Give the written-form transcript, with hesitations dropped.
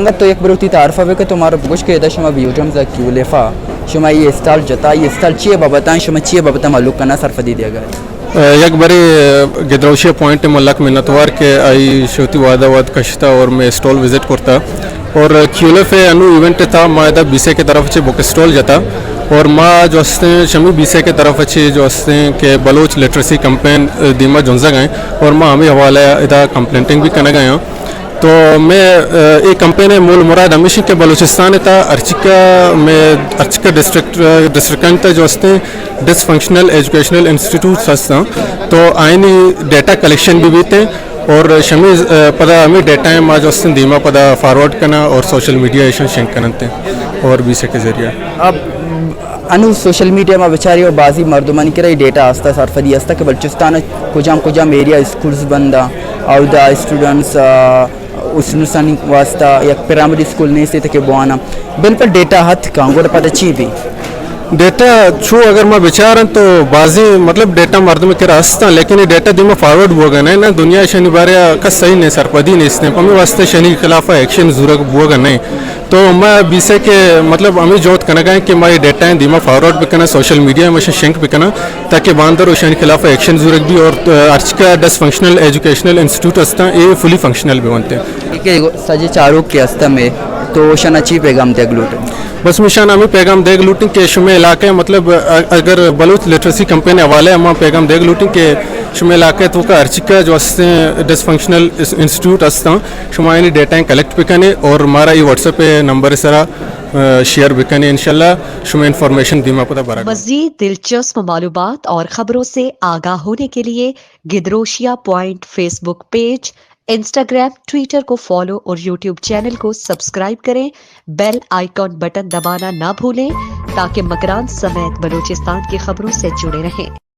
تو یک بروتی تعرفه بکه تو ما رو بگوش که شما بیوتم ز کیولفا شما یه استال جتا یه استال چیه بابتان شما چیه بابتا معلوم کنه صرف دی دیگه یک بری گدروشیا پوائنٹ ملک منتوار کے آئی شوتی وعدہ واد کشتا اور میں اسٹال وزٹ کرتا اور کیولف انو ایونٹ تھا ماہدہ بیسے کی طرف سے بک اسٹال جاتا اور ماں جو ہستے ہیں شمی بیسے کی طرف اچھے جو ہستے ہیں کہ بلوچ لٹریسی کمپین دیما جنزا گئے اور ماں ہمیں حوالہ ادا کمپلینٹنگ بھی کرنے گئے ہوں تو میں ایک کمپین مول مراد ہمیشہ کے بلوچستان تھا ارچکا میں ارچکا ڈسٹرکٹ جو ہستے ہیں ڈس فنکشنل ایجوکیشنل انسٹیٹیوٹس ہستا تو آئینی ڈیٹا کلیکشن بھی تھے اور شمی پدا ہمیں ڈیٹا ہیں ماں جو ہستے دیما پدا فارورڈ کرنا اور سوشل میڈیا ایشن شینک کرنا تھے اور بھی سے کے ذریعہ اب انو سوشل میڈیا میں بچاری اور بعضی مردمانی کرے ڈیٹا آستا صرفدی آستا کہ بلوچستان کجام ایریا اسکولز بندہ اور دا اسٹوڈنٹس اس نسانی واسطہ یا پرائمری اسکول نہیں سے تھے کہ بوانا بل پر ڈیٹا ہاتھ کانگو پتہ چی بھی ڈیٹا چھو اگر میں بچارن تو بازی مطلب ڈیٹا مرد میں کرا ہستا لیکن یہ ڈیٹا دی میں فارورڈ بوگا نہیں نا دنیا شنی باریا کا صحیح نہیں سرپدی نہیں اس نے ہمیں واسطے شنی خلاف ایکشن ضرورت بوگا نہیں تو میں بیسے کے مطلب ہمیں جوت کرنا گئے کہ میں ڈیٹا ہیں دیما فارورڈ بھی کرنا سوشل میڈیا میں شنک بھی کرنا تاکہ باندر و شنی خلاف ایکشن ضرورت بھی اور ارچ کا ڈس فنکشنل ایجوکیشنل انسٹیٹیوٹ ہستا یہ فلی فنکشنل بھی بنتے ہیں سجے چاروں کے ہستا میں تو شن اچھی پیغام دیکھ لوٹے بس مشان ہمیں پیغام دیکھ لوٹیں کہ شمع علاقے مطلب اگر بلوچ لٹریسی کمپین حوالے ہم پیغام دیکھ لوٹیں کہ شمع علاقے تو کا ارچکا جو ہستے ہیں ڈس فنکشنل انسٹیٹیوٹ ہستا شما یعنی ڈیٹا کلیکٹ بھی کرنے اور ہمارا یہ واٹس ایپ پہ نمبر سرا شیئر بھی کرنے انشاءاللہ شما انفارمیشن دیما پتہ برا مزید دلچسپ معلومات اور خبروں سے آگاہ ہونے کے لیے گدروشیا پوائنٹ فیس بک پیج انسٹاگرام ٹویٹر کو فالو اور یوٹیوب چینل کو سبسکرائب کریں بیل آئیکن بٹن دبانا نہ بھولیں تاکہ مکران سمیت بلوچستان کی خبروں سے جڑے رہیں